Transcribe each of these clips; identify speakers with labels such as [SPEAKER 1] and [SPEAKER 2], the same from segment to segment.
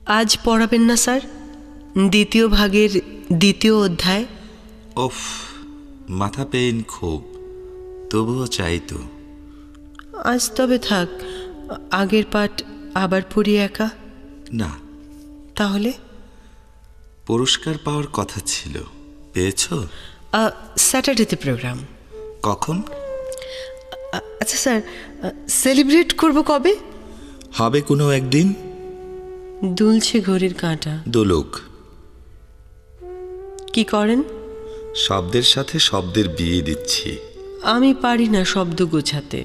[SPEAKER 1] আজ পড়াবেন না স্যার? দ্বিতীয় ভাগের দ্বিতীয় অধ্যায়।
[SPEAKER 2] ওফ, মাথা পেইন খুব, তবুও চাই তো।
[SPEAKER 1] আজ তবে থাক, আগের পাঠ আবার পড়ি একা।
[SPEAKER 2] না।
[SPEAKER 1] তাহলে?
[SPEAKER 2] পুরস্কার পাওয়ার কথা ছিল, পেয়েছো?
[SPEAKER 1] স্যাটারডেতে প্রোগ্রাম।
[SPEAKER 2] কখন?
[SPEAKER 1] আচ্ছা স্যার, সেলিব্রেট করব কবে?
[SPEAKER 2] হবে কোনো একদিন।
[SPEAKER 1] দুলছে ঘড়ির কাঁটা।
[SPEAKER 2] দুলুক।
[SPEAKER 1] কি করেন?
[SPEAKER 2] শব্দের সাথে শব্দের বিয়ে দিচ্ছি।
[SPEAKER 1] আমি পারি না শব্দ গোছাতে,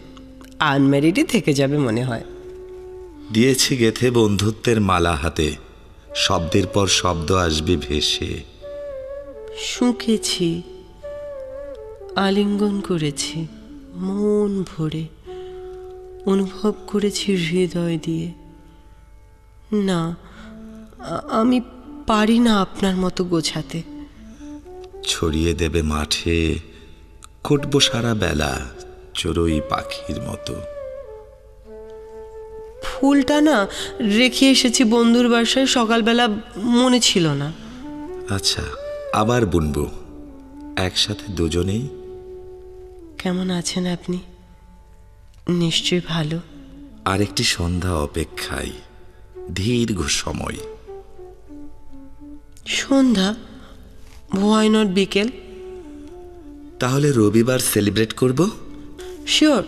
[SPEAKER 1] আনম্যারিডই থেকে যাবে মনে হয়।
[SPEAKER 2] দিয়েছি গেথে বন্ধুত্বের মালা হাতে, শব্দের পর শব্দ আসবে ভেসে।
[SPEAKER 1] শুঁকেছি, আলিঙ্গন করেছি মন ভরে, অনুভব করেছি হৃদয় দিয়ে। না, আমি পারি না আপনার মতো গোছাতে।
[SPEAKER 2] ছড়িয়ে দেবে মাঠে, খুঁটব সারা বেলা চড়ুই পাখির মতো।
[SPEAKER 1] ফুলটা না রেখে এসেছি বন্ধুর বাসায়, সকালবেলা মনে ছিল না।
[SPEAKER 2] আচ্ছা, আবার বুনবো একসাথে দুজনেই।
[SPEAKER 1] কেমন আছেন আপনি? নিশ্চয়ই ভালো।
[SPEAKER 2] আরেকটি সন্ধ্যা অপেক্ষায়, দীর্ঘ সময়।
[SPEAKER 1] সন্ধ্যা? হোয়াই নট বিকেল?
[SPEAKER 2] তাহলে রবিবার সেলিব্রেট করব।
[SPEAKER 1] শিওর,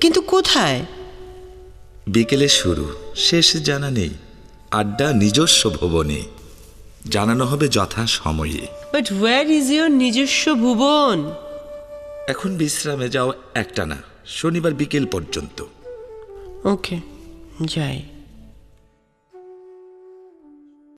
[SPEAKER 1] কিন্তু কোথায়?
[SPEAKER 2] বিকেলে শুরু, শেষ জানা নেই। আড্ডা নিজস্ব ভুবনে, জানানো হবে যথা সময়ে।
[SPEAKER 1] বাট হোয়ার ইজ ইয়োর নিজস্ব ভুবন?
[SPEAKER 2] এখন বিশ্রামে যাও, একটা না, শনিবার বিকেল পর্যন্ত।
[SPEAKER 1] ওকে, যাই।